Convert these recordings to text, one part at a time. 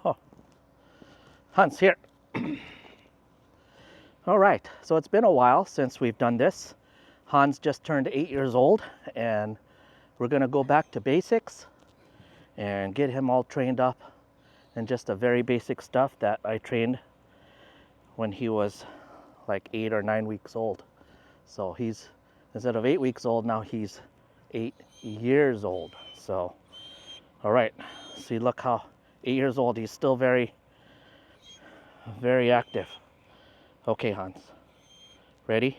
Oh, Hans, here. All right, so it's been a while since we've done this. Hans just turned 8 years old, and we're gonna go back to basics and get him all trained up in just the very basic stuff that I trained when he was like 8 or 9 weeks old. So he's, instead of 8 weeks old, now he's 8 years old. So, all right, see, look how 8 years old, he's still very, very active. Okay, Hans, ready?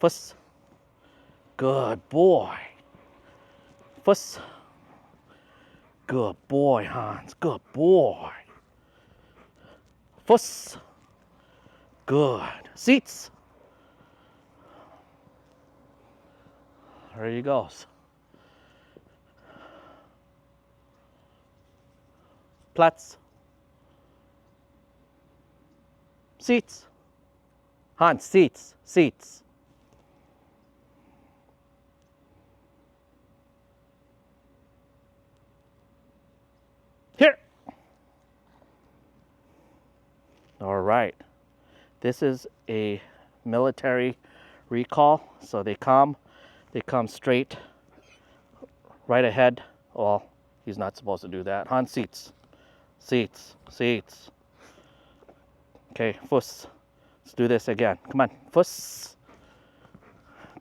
Fuss. Good boy. Fuss. Good boy, Hans. Good boy. Fuss. Good. Seats. There he goes. Platz. Seats. Hans, seats. Seats. Here. All right. This is a military recall, so they come straight right ahead. Well, he's not supposed to do that. Hans, seats. Seats. Seats. Okay, fuss. Let's do this again. Come on, fuss.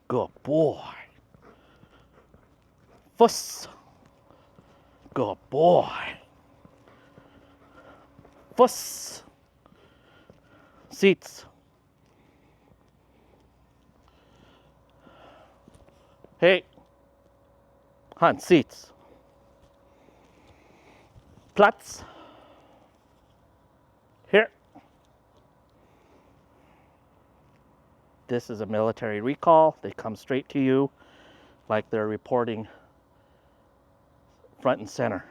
Good boy. Fuss. Good boy. Fuss. Seats. Hey. Hans, seats. Platz. Here. This is a military recall. They come straight to you like they're reporting front and center.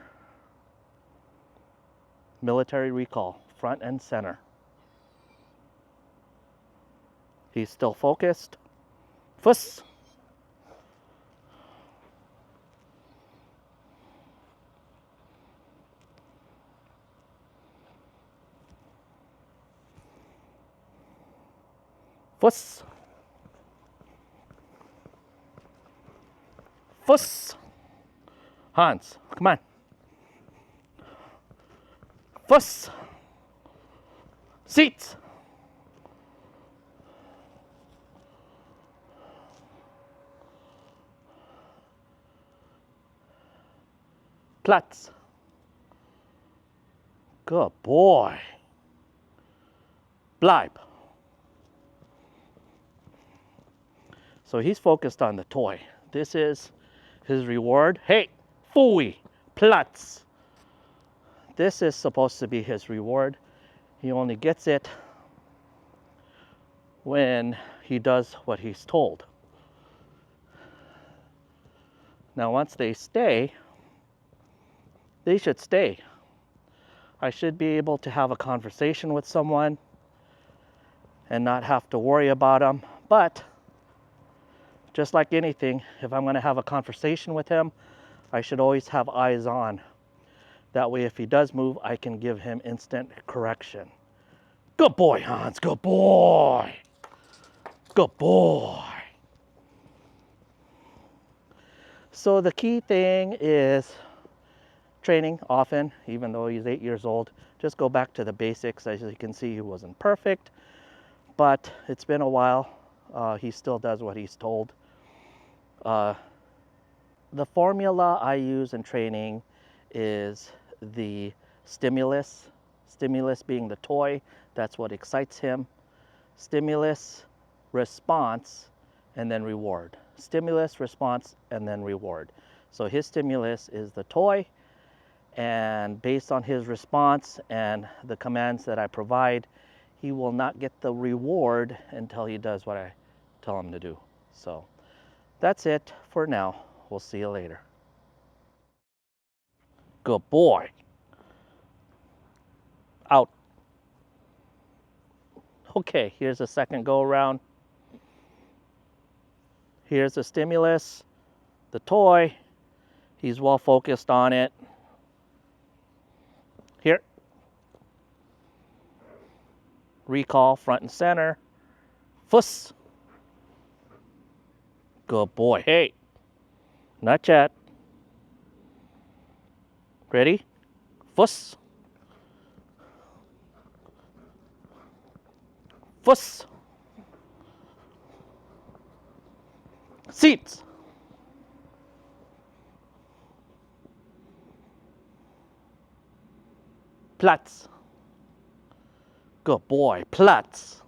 Military recall, front and center. He's still focused. Fuss. Fuss. Fuss. Hans, come on. Fuss. Seats. Platz. Good boy. Bleib. So he's focused on the toy. This is his reward. Hey, Fui, Platz. This is supposed to be his reward. He only gets it when he does what he's told. Now, once they stay, they should stay. I should be able to have a conversation with someone and not have to worry about them. But just like anything, if I'm going to have a conversation with him, I should always have eyes on. That way, if he does move, I can give him instant correction. Good boy, Hans. Good boy. Good boy. So the key thing is training often, even though he's 8 years old. Just go back to the basics. As you can see, he wasn't perfect, but it's been a while. He still does what he's told. The formula I use in training is the stimulus being the toy. That's what excites him. Stimulus, response, and then reward. Stimulus, response, and then reward. So his stimulus is the toy, and based on his response and the commands that I provide, he will not get the reward until he does what I tell him to do. So that's it for now. We'll see you later. Good boy. Out. Okay, here's a second go around. Here's the stimulus, the toy. He's well focused on it. Here, Recall, front and center. Fuss. Good boy. Hey, not yet. Ready? Fuss. Fuss. Seats. Platz. Good boy. Platz.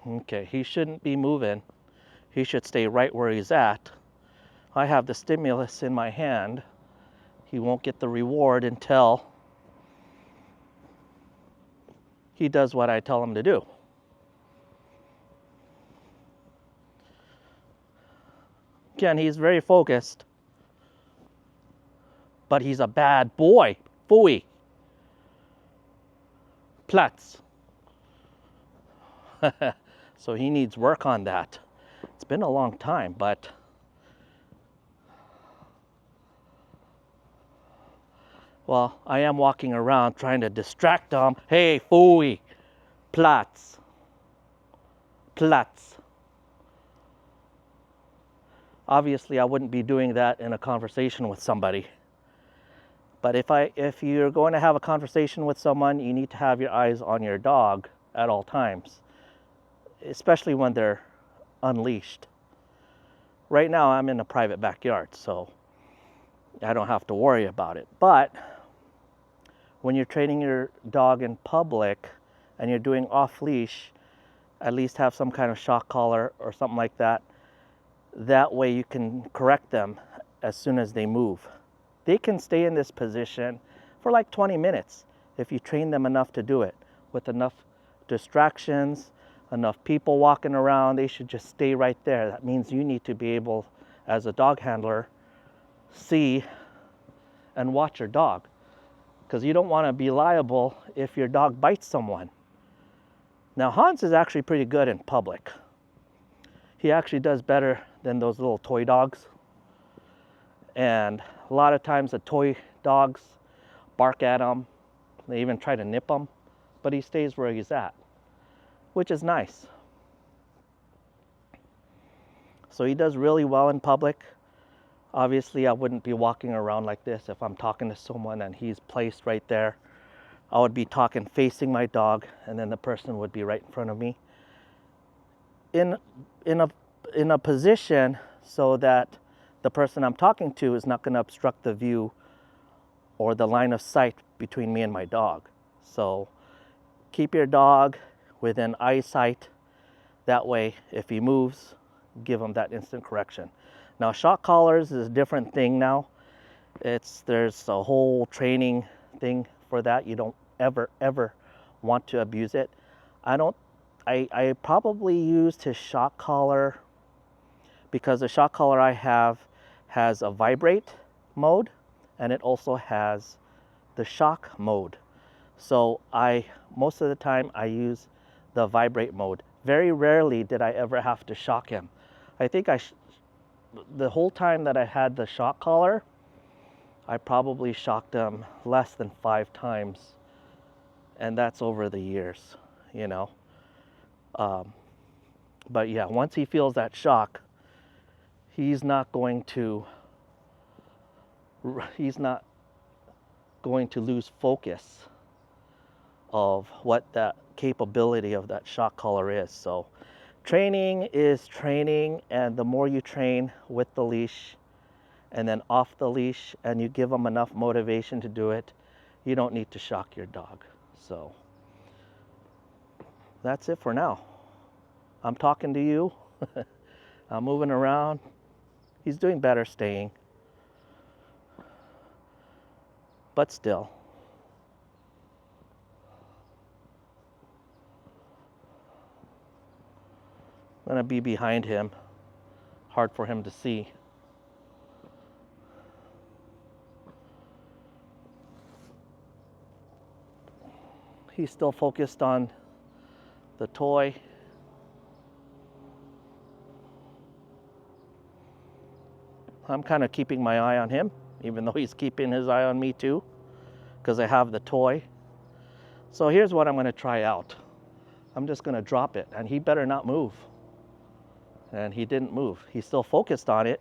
Okay, he shouldn't be moving. He should stay right where he's at. I have the stimulus in my hand. He won't get the reward until he does what I tell him to do. Again, he's very focused, but he's a bad boy. Phooey. Platz. So he needs work on that. It's been a long time, but well, I am walking around trying to distract him. Hey, phooey. Platz. Platz. Obviously, I wouldn't be doing that in a conversation with somebody. But if you're going to have a conversation with someone, you need to have your eyes on your dog at all times, especially when they're unleashed. Right now, I'm in a private backyard, so I don't have to worry about it. But when you're training your dog in public and you're doing off leash, at least have some kind of shock collar or something like that. That way you can correct them as soon as they move. They can stay in this position for like 20 minutes if you train them enough to do it. With enough distractions, enough people walking around, they should just stay right there. That means you need to be able, as a dog handler, see and watch your dog, because you don't want to be liable if your dog bites someone. Now, Hans is actually pretty good in public. He actually does better than those little toy dogs. And a lot of times the toy dogs bark at him. They even try to nip him, but he stays where he's at, which is nice. So he does really well in public. Obviously, I wouldn't be walking around like this if I'm talking to someone and he's placed right there. I would be talking facing my dog, and then the person would be right in front of me. In a position so that the person I'm talking to is not going to obstruct the view or the line of sight between me and my dog. So keep your dog within eyesight. That way, if he moves, give him that instant correction. Now, shock collars is a different thing now. There's a whole training thing for that. You don't ever want to abuse it. I probably used his shock collar because the shock collar I have has a vibrate mode, and it also has the shock mode. So most of the time I use the vibrate mode. Very rarely did I ever have to shock him. I think the whole time that I had the shock collar, I probably shocked him less than 5 times, and that's over the years, you know. But yeah, once he feels that shock, he's not going to lose focus of what that capability of that shock collar is. So training is training, and the more you train with the leash and then off the leash and you give them enough motivation to do it, you don't need to shock your dog. So that's it for now. I'm talking to you. I'm moving around. He's doing better staying. But still. I'm gonna be behind him. Hard for him to see. He's still focused on the toy. I'm kind of keeping my eye on him, even though he's keeping his eye on me too, because I have the toy. So here's what I'm going to try out. I'm just going to drop it, and he better not move. And he didn't move. He's still focused on it,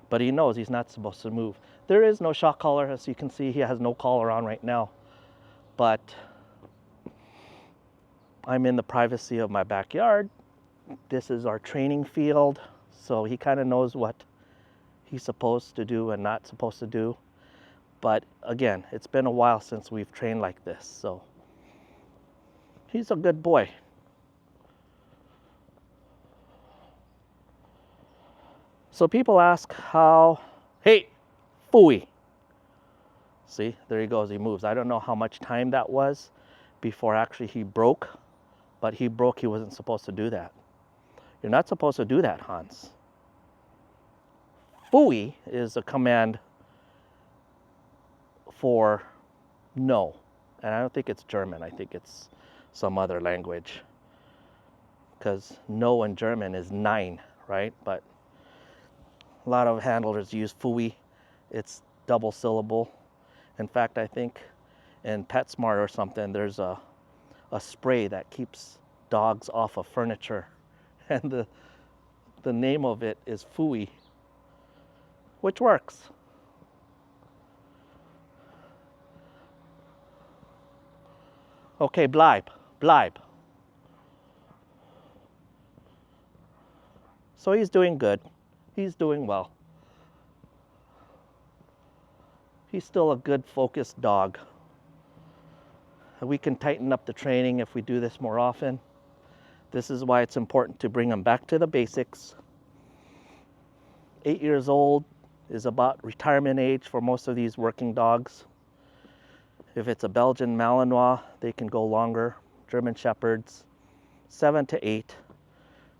but he knows he's not supposed to move. There is no shock collar. As you can see, he has no collar on right now. But I'm in the privacy of my backyard. This is our training field, so he kind of knows what he's supposed to do and not supposed to do. But again, it's been a while since we've trained like this, so he's a good boy. So people ask how, hey, phooey. See, there he goes, he moves. I don't know how much time that was before actually he broke, but he broke, he wasn't supposed to do that. You're not supposed to do that, Hans. Phooey is a command for no. And I don't think it's German, I think it's some other language. Because no in German is nein, right? But a lot of handlers use phooey. It's double syllable. In fact, I think in PetSmart or something, there's a spray that keeps dogs off of furniture. And the name of it is phooey, which works. Okay, bleib. So he's doing good. He's doing well. He's still a good focused dog. We can tighten up the training if we do this more often. This is why it's important to bring him back to the basics. 8 years old is about retirement age for most of these working dogs. If it's a Belgian Malinois, they can go longer. German Shepherds, 7 to 8,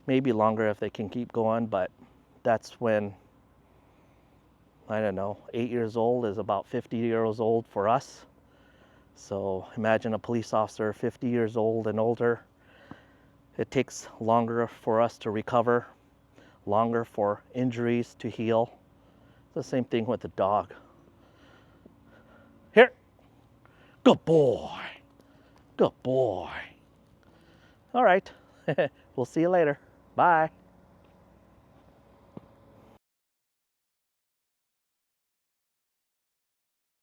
maybe longer if they can keep going, but that's when, I don't know, 8 years old is about 50 years old for us. So imagine a police officer 50 years old and older. It takes longer for us to recover, longer for injuries to heal. It's the same thing with the dog. Here. Good boy. Good boy. All right. We'll see you later. Bye.